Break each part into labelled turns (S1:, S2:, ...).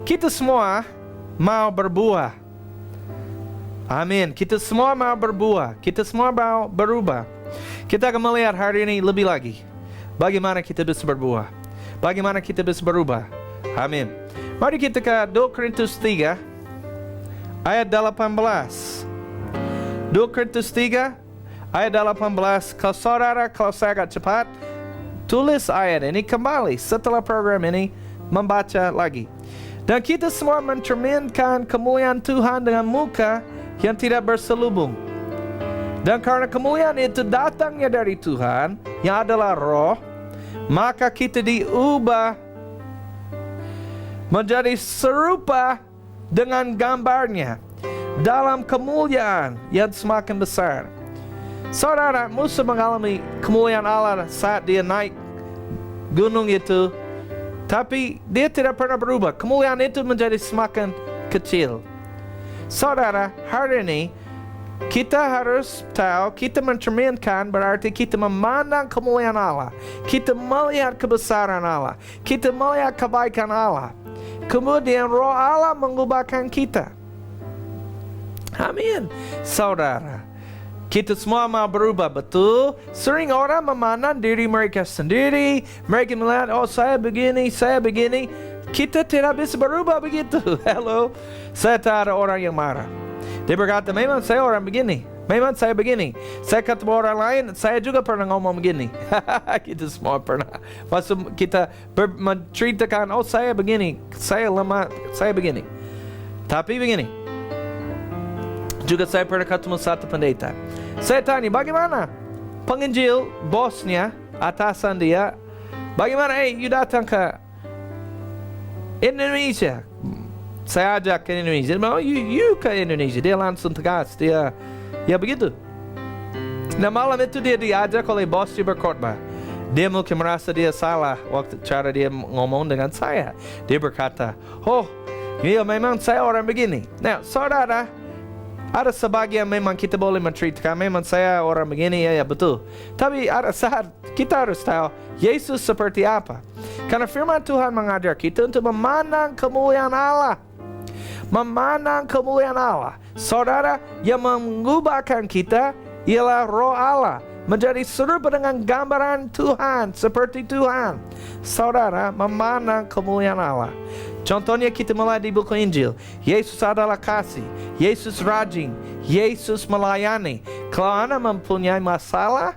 S1: Kita semua mau berbuah. Amin. Kita semua mau berbuah. Kita semua mau berubah. Kita akan melihat hari ini lebih lagi bagaimana kita bisa berbuah, bagaimana kita bisa berubah. Amin. Mari kita ke 2 Korintus 3 ayat 18. 2 Korintus 3 ayat 18. Kalau saudara, kalau saya agak cepat, tulis ayat ini kembali setelah program ini, membaca lagi. Dan kita semua mencerminkan kemuliaan Tuhan dengan muka yang tidak berselubung. Dan karena kemuliaan itu datangnya dari Tuhan, yang adalah roh, maka kita diubah menjadi serupa dengan gambarnya dalam kemuliaan yang semakin besar. Saudara, Musa mengalami kemuliaan Allah saat dia naik gunung itu, tapi dia tidak pernah berubah. Kemuliaan itu menjadi semakin kecil. Saudara, hari ini kita harus tahu, kita mencerminkan berarti kita memandang kemuliaan Allah. Kita melihat kebesaran Allah. Kita melihat kebaikan Allah. Kemudian roh Allah mengubahkan kita. Amin. Saudara, kita semua mau berubah, betul. Sering orang memandang diri mereka sendiri. Mereka melihat, oh saya begini, saya begini. Kita tidak bisa berubah begitu. Hello. Saya tahu ada orang yang marah. Dia berkata, memang saya orang begini. Memang saya begini. Saya ketemu orang lain, saya juga pernah ngomong begini. Kita semua pernah. Maksud kita menceritakan, oh saya begini, saya lemah, saya begini. Tapi begini, juga saya pernah ketemu satu pendeta. Saya tanya, bagaimana penginjil bosnya, atasan dia, bagaimana, you datang ke Indonesia. Saya ajak ke Indonesia. Mau you ke Indonesia. Dia langsung tegas. Dia, ya begitu. Nah malam itu dia diajak oleh bos dia berkhotbah. Dia mungkin merasa dia salah waktu cara dia ngomong dengan saya. Dia berkata, oh, ya memang saya orang begini. Nah saudara, ada sebagian memang kita boleh menceritakan, memang saya orang begini, ya betul. Tapi ada saat kita harus tahu Yesus seperti apa. Karena firman Tuhan mengajar kita untuk memandang kemuliaan Allah. Memandang kemuliaan Allah. Saudara, yang mengubahkan kita ialah roh Allah. Menjadi serupa dengan gambaran Tuhan, seperti Tuhan. Saudara, memandang kemuliaan Allah. Contohnya kita mulai di buku Injil. Yesus adalah kasih. Yesus rajin. Yesus melayani. Kalau Anda mempunyai masalah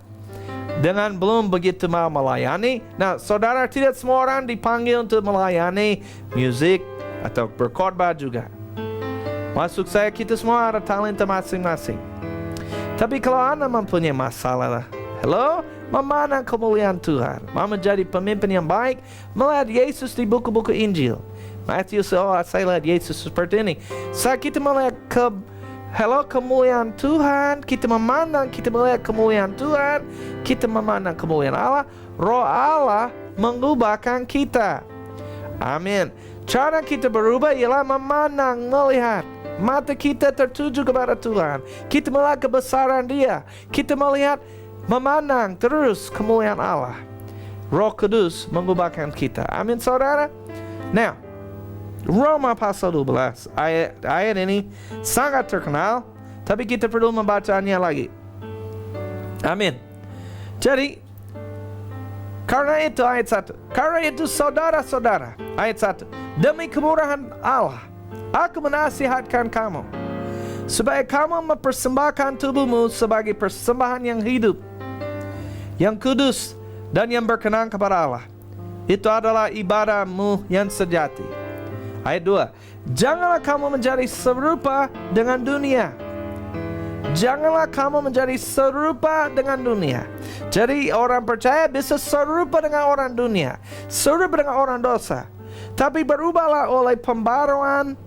S1: dengan belum begitu mau melayani, nah saudara, tidak semua orang dipanggil untuk melayani musik atau berkhotbah juga. Maksud saya, kita semua ada talenta masing-masing. Tapi kalau Anda mempunyai masalah, hello, memandang kemuliaan Tuhan, mau menjadi pemimpin yang baik, melihat Yesus di buku-buku Injil. Matius, oh saya lihat Yesus seperti ini. Saat kita melihat kemuliaan Tuhan, kita melihat kemuliaan Tuhan, kita memandang kemuliaan Allah, roh Allah mengubahkan kita. Amin. Cara kita berubah ialah memandang, melihat. Mata kita tertuju kepada Tuhan. Kita melihat kebesaran Dia. Kita melihat, memandang terus kemuliaan Allah. Roh Kudus mengubahkan kita. Amin saudara. Now, Roma pasal 12. Ayat ini sangat terkenal, tapi kita perlu membacanya lagi. Amin. Jadi, karena itu ayat 1. Karena itu saudara-saudara, ayat 1. Demi kemurahan Allah, aku menasihatkan kamu, supaya kamu mempersembahkan tubuhmu sebagai persembahan yang hidup, yang kudus, dan yang berkenan kepada Allah. Itu adalah ibadahmu yang sejati. Ayat 2. Janganlah kamu menjadi serupa dengan dunia. Janganlah kamu menjadi serupa dengan dunia. Jadi orang percaya bisa serupa dengan orang dunia, serupa dengan orang dosa. Tapi berubahlah oleh pembaruan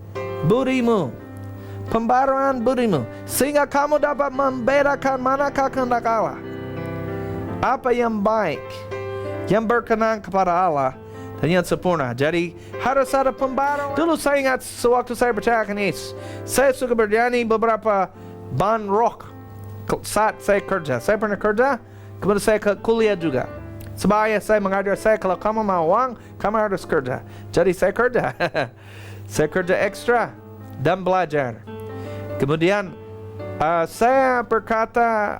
S1: budimu. Pembaruan budimu, sehingga kamu dapat membedakan manakah kehendak Allah, apa yang baik, yang berkenan kepada Allah, dan yang sempurna. Jadi harus ada pembaruan. Dulu saya ingat sewaktu saya percaya akan Yesus, saya suka bernyanyi beberapa band rock saat saya kerja. Saya pernah kerja, kemudian saya kuliah juga. Sebab ayah saya mengajar saya, kalau kamu mau uang, kamu harus kerja. Jadi saya kerja. Saya kerja ekstra dan belajar. Kemudian saya berkata,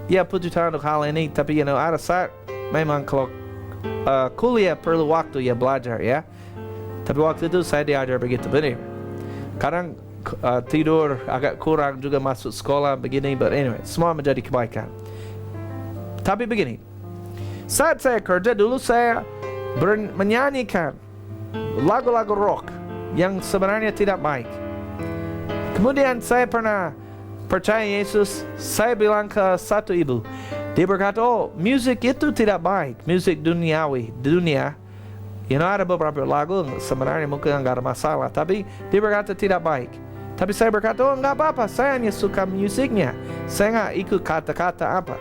S1: ya puji Tuhan untuk hal ini, tapi ada saat memang kalau kuliah perlu waktu ya belajar ya. Tapi waktu itu saya diajar begitu benar. Kadang tidur agak kurang juga masuk sekolah begini, but anyway, semua menjadi kebaikan. Tapi begini, saat saya kerja dulu saya menyanyikan lagu-lagu rock yang sebenarnya tidak baik. Kemudian saya pernah percaya Yesus, saya bilang ke satu ibu, dia berkata, oh musik itu tidak baik, musik duniawi, dunia. Ada beberapa lagu sebenarnya mungkin enggak ada masalah, tapi dia berkata tidak baik. Tapi saya berkata, oh enggak apa-apa, saya hanya suka musiknya, saya enggak ikut kata-kata apa.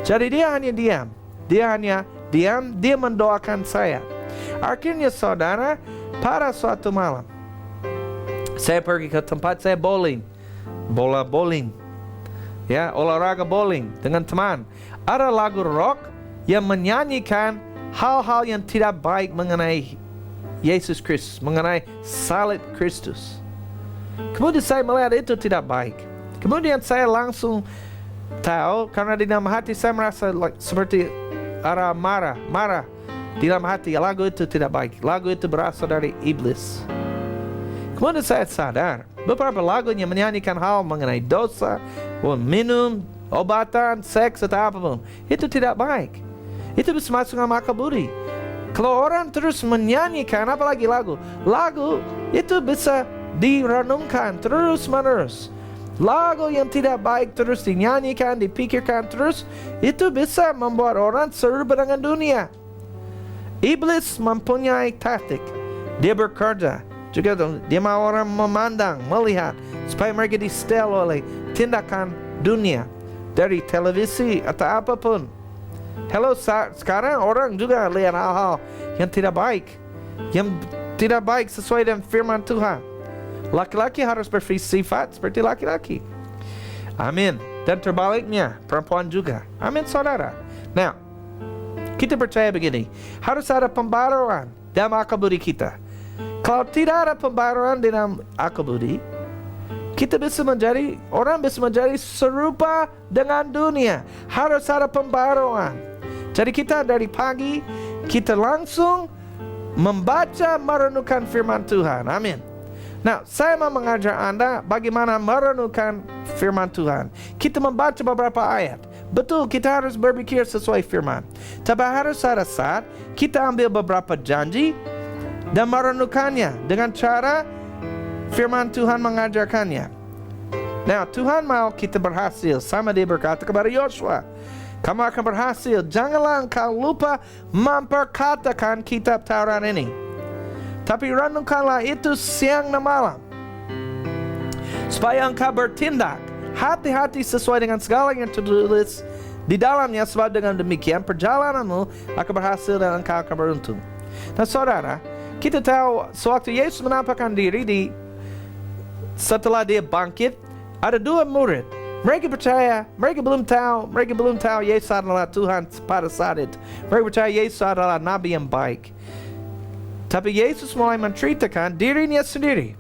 S1: Jadi dia hanya diam, dia mendoakan saya. Akhirnya saudara, pada suatu malam, saya pergi ke tempat saya bowling, bola bowling, ya olahraga bowling dengan teman. Ada lagu rock yang menyanyikan hal-hal yang tidak baik mengenai Yesus Kristus, mengenai salib Kristus. Kemudian saya melihat itu tidak baik. Kemudian saya langsung tahu, karena di dalam hati saya merasa seperti ada marah di dalam hati. Lagu itu tidak baik, lagu itu berasal dari iblis. Kemudian saya sadar, beberapa lagunya menyanyikan hal mengenai dosa, minum, obatan, seks, atau apapun. Itu tidak baik. Itu bisa masuk dalam akal budi. Kalau orang terus menyanyikan, apalagi lagu itu bisa direnungkan terus-menerus. Lagu yang tidak baik terus dinyanyikan, dipikirkan terus, itu bisa membuat orang serupa dengan dunia. Iblis mempunyai taktik. Dia bekerja. Juga dia mau orang memandang, melihat, supaya mereka disetel oleh tindakan dunia dari televisi atau apapun. Sekarang orang juga lihat hal-hal yang tidak baik sesuai dengan firman Tuhan. Laki-laki harus bersifat seperti laki-laki. Amin. Dan terbaliknya, perempuan juga. Amin, saudara. Nah, kita percaya begini, harus ada pembaruan dalam akal budi kita. Kalau tidak ada pembaruan dalam akal budi, orang bisa menjadi serupa dengan dunia. Harus ada pembaruan. Jadi kita dari pagi, kita langsung membaca, merenungkan firman Tuhan. Amin. Nah, saya mau mengajar Anda bagaimana merenungkan firman Tuhan. Kita membaca beberapa ayat. Betul, kita harus berpikir sesuai firman. Tapi harus ada saat kita ambil beberapa janji dan merenungkannya dengan cara firman Tuhan mengajarkannya. Nah, Tuhan mau kita berhasil. Sama dia berkata kepada Yosua, kamu akan berhasil. Janganlah engkau lupa memperkatakan kitab Taurat ini. Tapi renungkanlah itu siang dan malam, supaya engkau bertindak hati-hati sesuai dengan segala yang tertulis di dalamnya. Sebab dengan demikian perjalananmu akan berhasil dan engkau akan beruntung. Nah saudara, kita tahu sewaktu Yesus menampakkan diri setelah dia bangkit, ada dua murid. Mereka percaya, mereka belum tahu Yesus adalah Tuhan pada saat itu. Mereka percaya Yesus adalah nabi yang baik. Tapi Yesus mulai menceritakan dirinya sendiri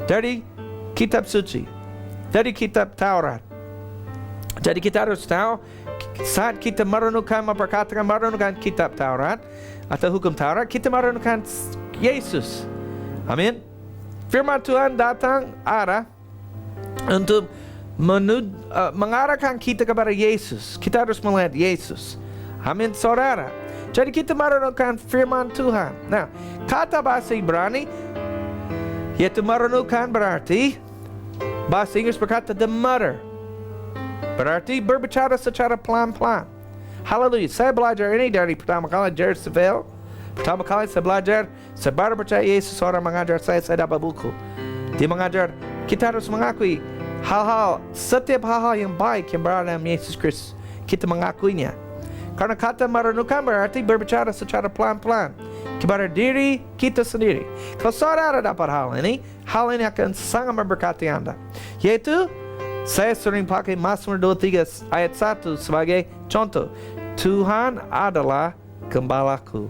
S1: dari kitab suci, dari kitab Taurat. Jadi kita harus tahu, saat kita merenungkan kitab Taurat atau hukum Taurat, kita merenungkan Yesus. Amin. Firman Tuhan datang ada untuk mengarahkan kita kepada Yesus. Kita harus melihat Yesus. Amin, saudara. Jadi kita merenungkan firman Tuhan. Nah, kata bahasa Ibrani yaitu merenungkan berarti bahasa Inggris berkata the mutter. Berarti berbicara secara pelan-pelan. Haleluya. Saya belajar ini dari pertama kali Jared Seville. Pertama kali saya belajar, saya baru percaya Yesus, orang mengajar saya dapat buku. Dia mengajar kita harus mengakui setiap hal-hal yang baik yang berada dalam Yesus Kristus. Kita mengakuinya. Karena kata merenungkan berarti berbicara secara pelan-pelan kepada diri kita sendiri. Kalau saudara dapat hal ini akan sangat memberkati Anda. Yaitu, saya sering pakai Mazmur 23 ayat 1 sebagai contoh. Tuhan adalah gembalaku,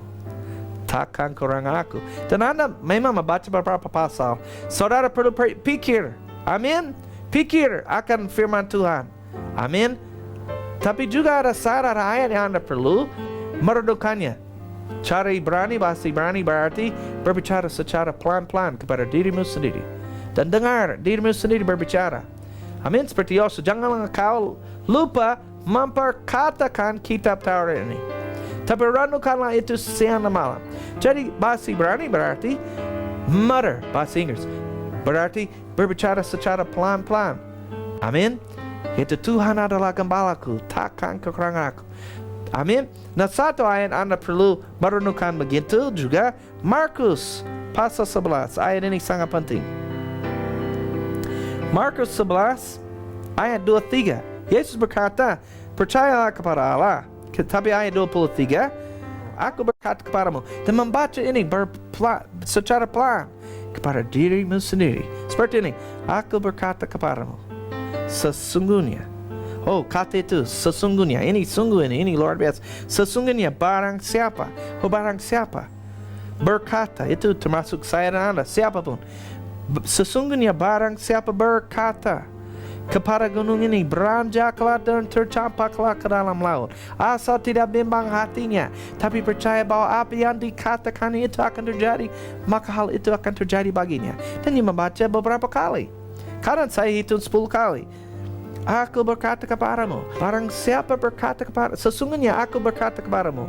S1: takkan kurang aku. Dan Anda memang membaca beberapa pasal. Saudara perlu pikir, amin, pikir akan firman Tuhan, amin. Tapi juga ada syarat ayat yang Anda perlu merenungkannya. Cara Ibrani, bahasa Ibrani berarti berbicara secara pelan-pelan kepada dirimu sendiri. Dan dengar dirimu sendiri berbicara. Amin, seperti Yosua. Janganlah kau lupa memperkatakan kitab Taurat ini. Tapi renungkanlah itu siang dan malam. Jadi bahasa Ibrani berarti mutter, bahasa Inggris berarti berbicara secara pelan-pelan. Amin. Itu Tuhan adalah gembalaku, takkan kekurangan aku. Amin. Nah, satu ayat Anda perlu merenungkan begitu juga. Markus pasal 11. Ayat ini sangat penting. Markus 11 ayat 23. Yesus berkata, percayalah kepada Allah. Tapi ayat 23, aku berkata kepadamu. Dan membaca ini secara pelan kepada dirimu sendiri. Seperti ini, aku berkata kepadamu, sesungguhnya. Oh, kata itu sesungguhnya. Ini sungguh ini luar biasa. Sesungguhnya barang siapa berkata, itu termasuk saya dan Anda, siapapun. Sesungguhnya barang siapa berkata kepada gunung ini, beranjaklah dan tercampaklah ke dalam laut, asal tidak bimbang hatinya, tapi percaya bahwa apa yang dikatakan itu akan terjadi, maka hal itu akan terjadi baginya. Dan dia membaca beberapa kali. Kadang saya hitung 10 kali. Aku berkata kepadamu, barang siapa berkata kepada, sesungguhnya aku berkata kepadamu,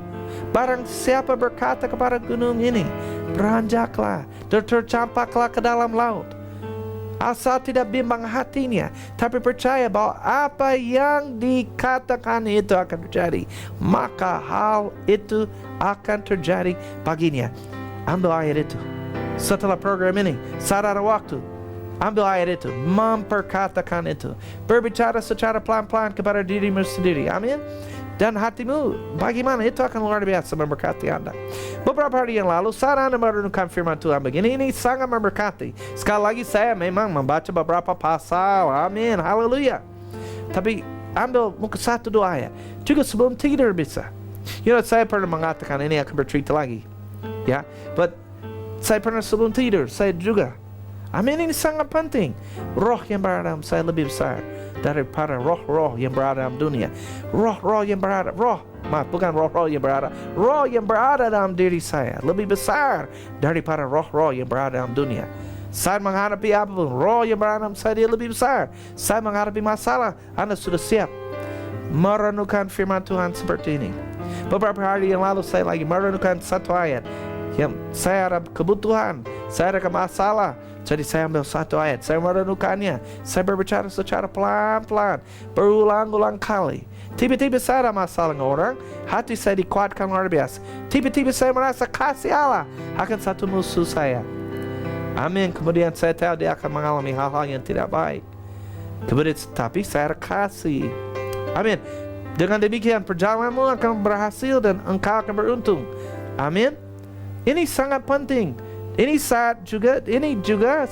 S1: barang siapa berkata kepada gunung ini, beranjaklah dan tercampaklah ke dalam laut, asal tidak bimbang hatinya, tapi percaya bahwa apa yang dikatakan itu akan terjadi, maka hal itu akan terjadi baginya. Ambil ayat itu. Setelah program ini, saat ada waktu, ambil ayat itu, memperkatakan itu, berbicara secara pelan-pelan kepada dirimu sendiri. Amin. Dan hatimu bagaimana, itu akan luar biasa memberkati Anda. Beberapa hari yang lalu saat Anda merenungkan firman Tuhan begini, ini sangat memberkati. Sekali lagi saya memang membaca beberapa pasal. Amin, haleluya. Tapi ambil mungkin 1-2 ayat juga sebelum tidur bisa. Saya pernah mengatakan ini akan bercerita lagi, ya. But saya pernah sebelum tidur, saya juga. Amin, ini sangat penting. Roh yang berada dalam saya lebih besar daripada roh-roh yang berada dalam dunia. Roh-roh yang berada, bukan roh-roh yang berada, roh yang berada dalam diri saya lebih besar daripada roh-roh yang berada dalam dunia. Saya menghadapi apapun, roh yang berada dalam saya dia lebih besar. Saya menghadapi masalah, Anda sudah siap merenungkan firman Tuhan seperti ini. Beberapa hari yang lalu saya lagi merenungkan satu ayat yang saya ada kebutuhan, saya ada masalah. Jadi saya ambil satu ayat, saya merenungkannya, saya berbicara secara pelan-pelan, berulang-ulang kali. Tiba-tiba saya ada masalah dengan orang, hati saya dikuatkan luar biasa. Tiba-tiba saya merasa kasih Allah akan satu musuh saya. Amin. Kemudian saya tahu dia akan mengalami hal-hal yang tidak baik. Kemudian tapi saya kasih. Amin. Dengan demikian perjalananmu akan berhasil dan engkau akan beruntung. Amin. Ini sangat penting. Ini juga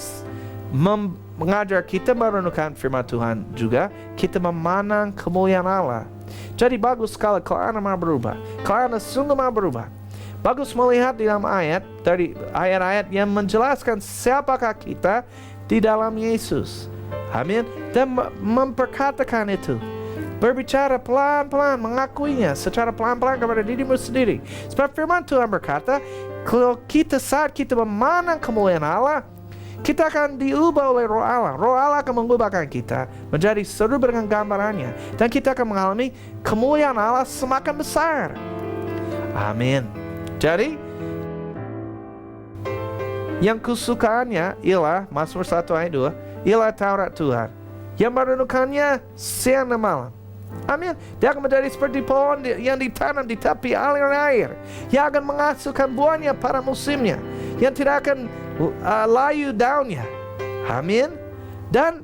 S1: mengajar kita merenungkan firman Tuhan juga. Kita memandang kemuliaan Allah. Jadi bagus sekali kalau Anda mau berubah. Kalau Anda sungguh mau berubah. Bagus melihat di dalam ayat, dari ayat-ayat yang menjelaskan siapakah kita di dalam Yesus. Amin. Dan memperkatakan itu. Berbicara pelan-pelan, mengakuinya secara pelan-pelan kepada dirimu sendiri. Sebab firman Tuhan berkata, kalau saat kita memandang kemuliaan Allah, Kita akan diubah oleh Roh Allah. Roh Allah akan mengubahkan kita menjadi serupa dengan gambarannya. Dan kita akan mengalami kemuliaan Allah semakin besar. Amin. Jadi, yang kesukaannya ialah Mazmur 1 ayat 2, ialah Taurat Tuhan. Yang merenungkannya siang dan malam. Amin. Dia akan menjadi seperti pohon yang ditanam di tepi aliran air, yang akan menghasilkan buahnya pada musimnya, yang tidak akan layu daunnya. Amin. Dan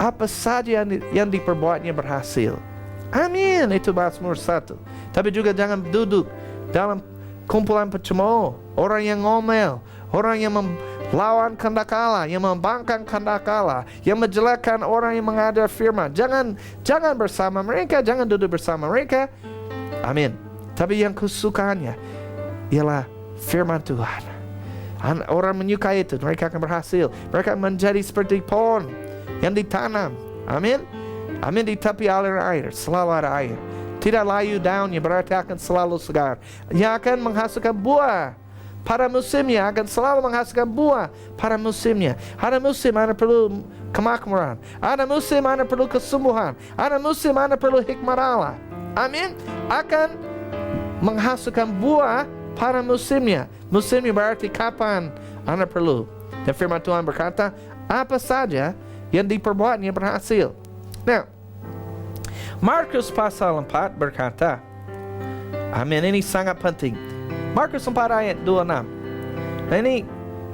S1: apa saja yang diperbuatnya berhasil. Amin. Itu Mazmur 1. Tapi juga jangan duduk dalam kumpulan pencemooh, orang yang ngomel, orang yang melawan kehendak Allah, yang membangkang kehendak Allah, yang menjelekkan orang yang mengajar firman. Jangan bersama mereka, jangan duduk bersama mereka. Amin. Tapi yang kesukaannya ialah firman Tuhan. Orang menyukai itu, mereka akan berhasil. Mereka menjadi seperti pohon yang ditanam. Amin. Amin. Di tepi aliran air, selalu ada air. Tidak layu daunnya, berarti akan selalu segar. Yang akan menghasilkan buah pada musimnya, akan selalu menghasilkan buah pada musimnya. Ada musim Anda perlu kemakmuran, ada musim Anda perlu kesembuhan, ada musim Anda perlu hikmat Allah. Amin. Akan menghasilkan buah pada musimnya. Musimnya berarti kapan Anda perlu. Dan firman Tuhan berkata, apa saja yang diperbuatnya berhasil. Nah, Markus pasal 4 berkata, amin, ini sangat penting. Markus 4 ayat 26. Nah, ini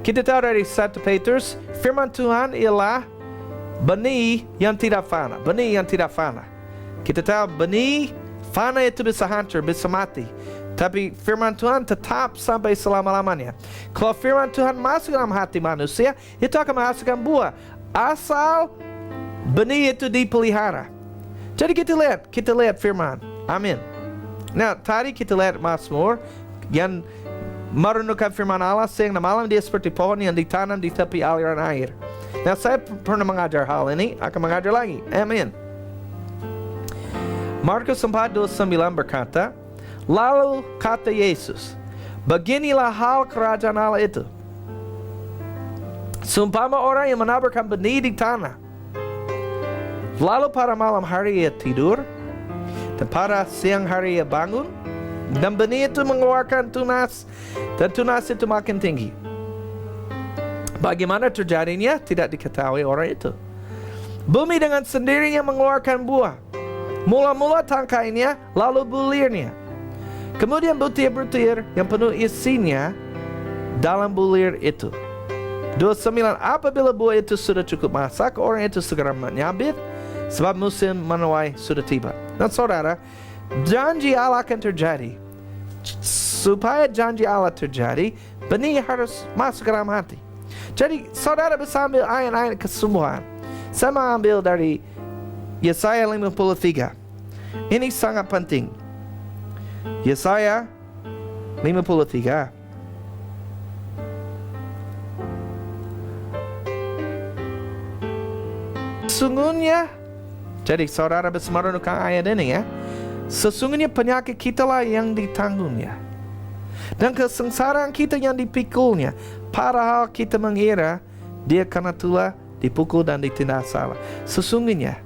S1: kita tahu dari 1 Petrus, firman Tuhan ialah benih yang tidak fana. Benih yang tidak fana. Kita tahu benih fana itu bisa hancur, bisa mati. Tapi firman Tuhan tetap sampai selama-lamanya. Kalau firman Tuhan masuk dalam hati manusia, itu akan menghasilkan buah. Asal benih itu dipelihara. Jadi kita lihat firman. Amin. Nah, tadi kita lihat Mazmur yang merenungkan firman Allah siang dan malam. Dia seperti pohon yang ditanam di tepi aliran air. Nah, saya pernah mengajar hal ini, akan mengajar lagi. Amin. Markus 4:29 berkata, lalu kata Yesus, beginilah hal kerajaan Allah itu. Seumpama orang yang menaburkan benih di tanah, lalu pada malam hari ia tidur, dan pada siang hari ia bangun, dan benih itu mengeluarkan tunas, dan tunas itu makin tinggi. Bagaimana terjadinya tidak diketahui orang itu. Bumi dengan sendirinya mengeluarkan buah. Mula-mula tangkainya, lalu bulirnya. Kemudian butir-butir yang penuh isinya dalam bulir itu. 29. Apabila buah itu sudah cukup masak, orang itu segera menyabit, sebab musim menuai sudah tiba. Dan saudara, janji Allah akan terjadi. Supaya janji Allah terjadi, benih harus masuk ke dalam hati. Jadi saudara bisa ambil ayat-ayat kesembuhan. Saya mengambil dari Yesaya 53. Ini sangat penting. Yesaya 53. Sesungguhnya, jadi saudara bisa merenungkan ayat ini ya. Sesungguhnya penyakit kita lah yang ditanggungnya, dan kesengsaraan kita yang dipikulnya. Padahal kita mengira dia karena telah dipukul dan ditindas salah. Sesungguhnya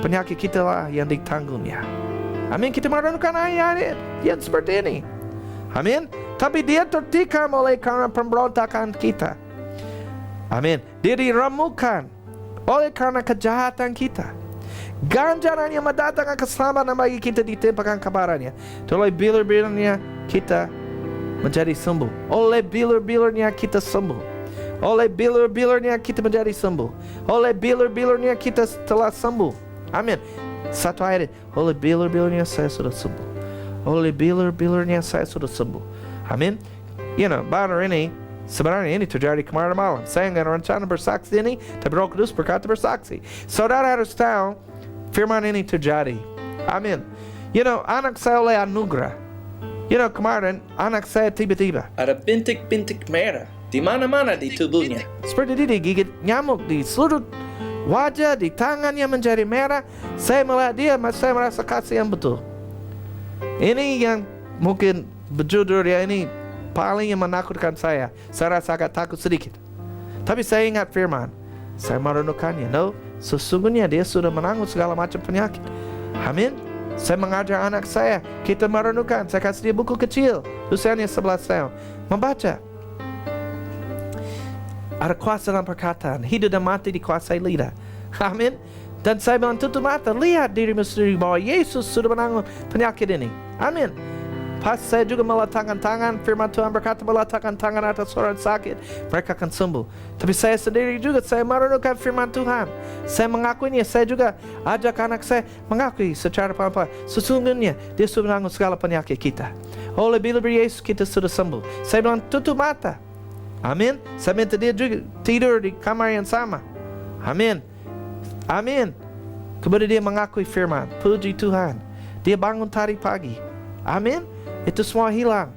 S1: penyakit kita lah yang ditanggungnya. Amin. Kita merenungkan ayat yang seperti ini. Amin. Tapi dia tertikam oleh karena pemberontakan kita. Amin. Dia diremukkan oleh karena kejahatan kita. Ganjaran yang mendatangkan keselamatan bagi kita ditimpakan kepadanya. Oleh bilur-bilurnya kita menjadi sembuh. Oleh bilur-bilurnya kita sembuh. Oleh bilur-bilurnya kita menjadi sembuh. Oleh bilur-bilurnya kita telah sembuh. Amin. Satu ayat. Oleh bilur-bilurnya saya sudah sembuh. Oleh bilur-bilurnya saya sudah sembuh. Amin. Baru ini, sebenarnya ini terjadi kemarin malam. Saya nggak rencana bersaksi ini, tapi Roh Kudus berkata bersaksi. Saudara harus tahu firman ini terjadi. Amin. Anak saya oleh anugerah. Kemarin anak saya tiba-tiba ada bintik-bintik merah di mana-mana di tubuhnya. Seperti dia digigit nyamuk di seluruh wajah, di tangannya menjadi merah. Saya melihat dia, saya merasa kasihan betul. Ini yang mungkin berjudul ya, ini paling yang menakutkan saya. Saya rasa agak takut sedikit. Tapi saya ingat firman. Saya merenungkannya. No, sesungguhnya dia sudah menanggung segala macam penyakit. Amin. Saya mengajar anak saya. Kita merenungkan. Saya kasih dia buku kecil. Usianya 11 tahun. Membaca. Ada kuasa dalam perkataan. Hidup dan mati dikuasai lidah. Amin. Dan saya bilang tutup mata. Lihat dirimu sendiri bahwa Yesus sudah menanggung penyakit ini. Amin. Pas saya juga meletakkan tangan, firman Tuhan berkata meletakkan tangan atas orang sakit, mereka akan sembuh. Tapi saya sendiri juga, saya merenungkan firman Tuhan. Saya mengakuinya, saya juga ajak anak saya mengakui secara pelan-pelan. Sesungguhnya dia sudah menanggung segala penyakit kita. Oleh bila-bila Yesus kita sudah sembuh. Saya bilang tutup mata. Amin. Saya minta dia juga tidur di kamar yang sama. Amin. Amin. Kemudian dia mengakui firman. Puji Tuhan. Dia bangun tadi pagi. Amin. Itu semua hilang.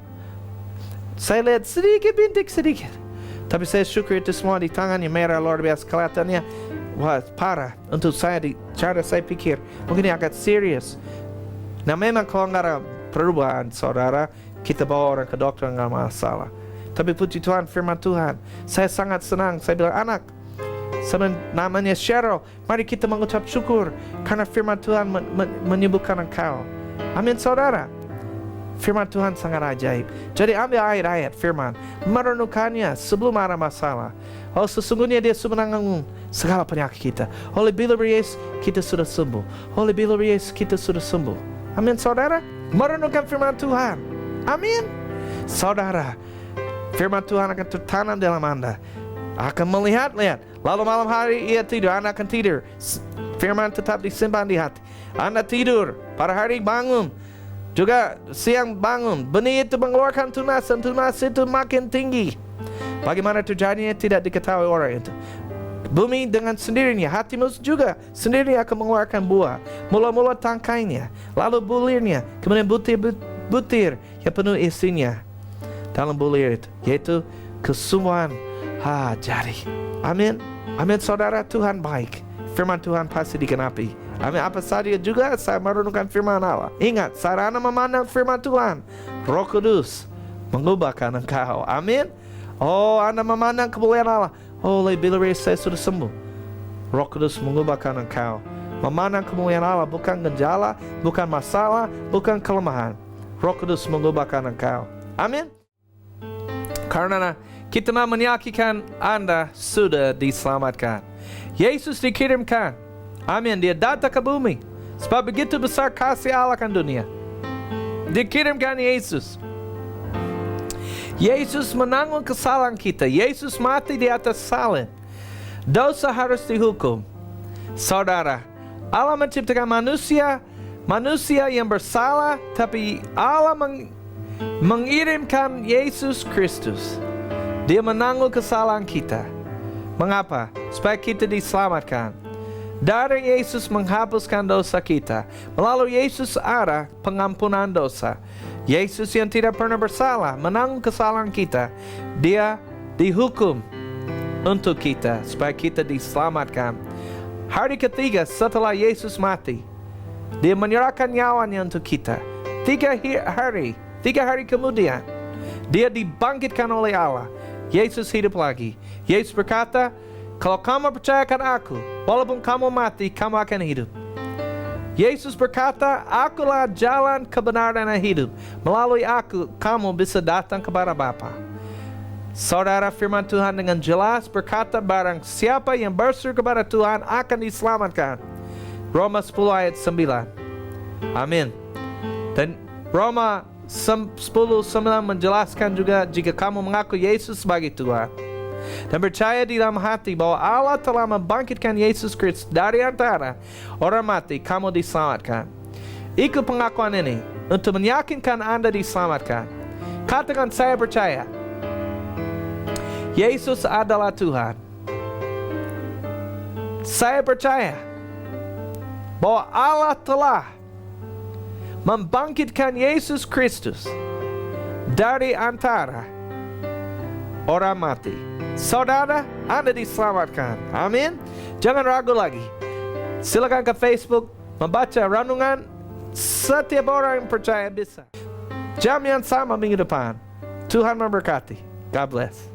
S1: Saya lihat sedikit bintik sedikit. Tapi saya syukur itu semua di tangannya merah luar biasa. Kelihatannya wah parah. Untuk saya di cara saya pikir mungkin ini agak serius. Nah memang kalau nggak ada perubahan saudara, kita bawa orang ke dokter nggak masalah. Tapi puji Tuhan firman Tuhan. Saya sangat senang. Saya bilang anak, namanya Cheryl, mari kita mengucap syukur karena firman Tuhan menyembuhkan engkau. Amin saudara. Firman Tuhan sangat ajaib. Jadi ambil ayat-ayat firman, merenungkannya sebelum ada masalah. Oh sesungguhnya dia sudah menanggung segala penyakit kita. Oleh bila Yesus kita sudah sembuh. Oleh bila Yesus kita sudah sembuh. Amin saudara. Merenungkan firman Tuhan. Amin. Saudara, firman Tuhan akan tertanam dalam Anda. Akan melihat-lihat. Lalu malam hari ia tidur, Anda akan tidur. Firman tetap disimpan di hati. Anda tidur, pada hari bangun. Juga siang bangun, benih itu mengeluarkan tunas dan tunas itu makin tinggi. Bagaimana terjadinya tidak diketahui orang itu. Bumi dengan sendirinya, hatimu juga sendiri akan mengeluarkan buah. Mula-mula tangkainya, lalu bulirnya, kemudian butir yang penuh isinya dalam bulir itu, yaitu kesumbuhan jadi. Amin. Amin saudara, Tuhan baik. Firman Tuhan pasti digenapi. Amin. Apa saja juga saya merenungkan firman Allah. Ingat, sarana memandang firman Tuhan, Roh Kudus mengubahkan engkau. Amin. Oh, Anda memandang kemuliaan Allah. Oleh bila saya sudah sembuh, Roh Kudus mengubahkan engkau. Memandang kemuliaan Allah bukan gejala, bukan masalah, bukan kelemahan. Roh Kudus mengubahkan engkau. Amin. Karena kita menyakitkan Anda sudah diselamatkan. Yesus dikirimkan. Amin. Dia datang ke bumi. Sebab begitu besar kasih Allah akan dunia. Dikirimkan Yesus. Yesus menanggung kesalahan kita. Yesus mati di atas salib. Dosa harus dihukum. Saudara, Allah menciptakan manusia yang bersalah, tapi Allah mengirimkan Yesus Kristus. Dia menanggung kesalahan kita. Mengapa? Supaya kita diselamatkan. Darah Yesus menghapuskan dosa kita. Melalui Yesus ada pengampunan dosa. Yesus yang tidak pernah bersalah menanggung kesalahan kita. Dia dihukum untuk kita supaya kita diselamatkan. Hari ketiga setelah Yesus mati, dia menyerahkan nyawanya untuk kita. 3 hari kemudian, dia dibangkitkan oleh Allah. Yesus hidup lagi. Yesus berkata, kalau kamu percayakan aku, walaupun kamu mati, kamu akan hidup. Yesus berkata, akulah jalan kebenaran dan hidup. Melalui aku, kamu bisa datang kepada Bapa. Saudara, firman Tuhan dengan jelas berkata, barang siapa yang berseru kepada Tuhan akan diselamatkan. Roma 10 ayat 9. Amin. Dan Roma 10:9 menjelaskan juga, jika kamu mengaku Yesus sebagai Tuhan dan percaya di dalam hati bahwa Allah telah membangkitkan Yesus Kristus dari antara orang mati, kamu diselamatkan. Ikut pengakuan ini untuk meyakinkan Anda diselamatkan. Katakan, saya percaya Yesus adalah Tuhan. Saya percaya bahwa Allah telah membangkitkan Yesus Kristus dari antara orang mati. Saudara, Anda diselamatkan. Amin. Jangan ragu lagi. Silakan ke Facebook, membaca renungan. Setiap orang yang percaya bisa. Jam yang sama minggu depan. Tuhan memberkati. God bless.